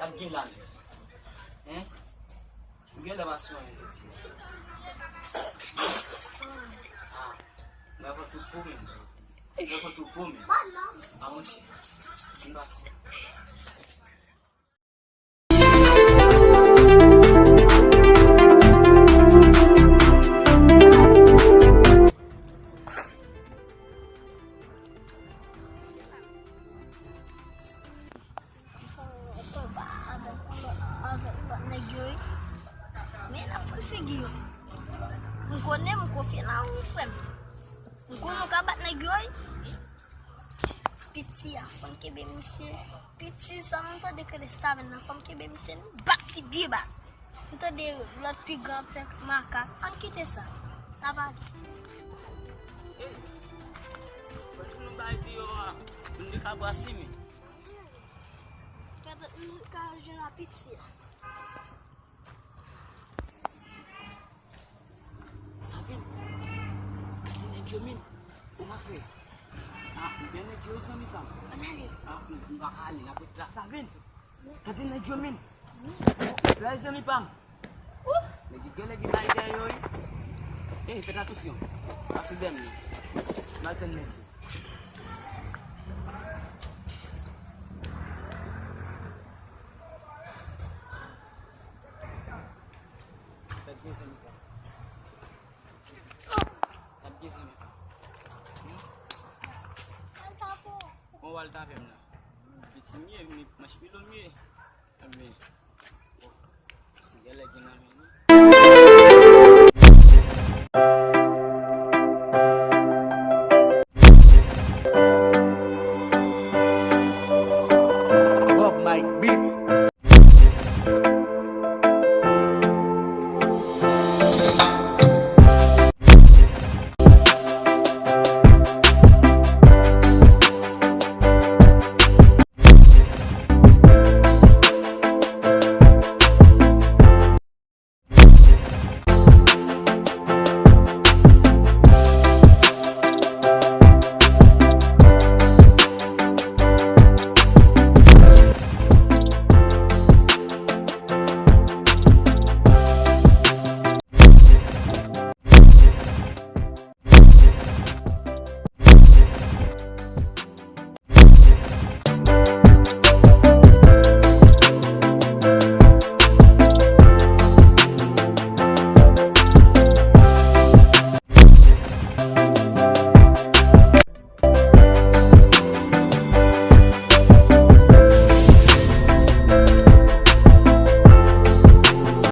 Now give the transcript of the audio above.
Abgilan. Get the last one. Never to pull him. Never to pull me. I'm Pizza sama tu dia kena start na fam ke be misen bak ki biba. Itu dia lot piga fek maka angkite sa. Apa? Não vai dia não acaba assim. Kada ka jena pizza. Sabe? Cadê a Guilherme? Como foi? Biar nak jual sami bang. Kenali. Enggak kali, aku terasa bin. Tadi nak jual min. Jual sami bang. Lagi main dia yoi. Peratus yung. Masih dem ni. Makan ni. Tadi sami bang. Sabji sami. Walta femna bitsimye mi mashpilo mi ame sigala gina mi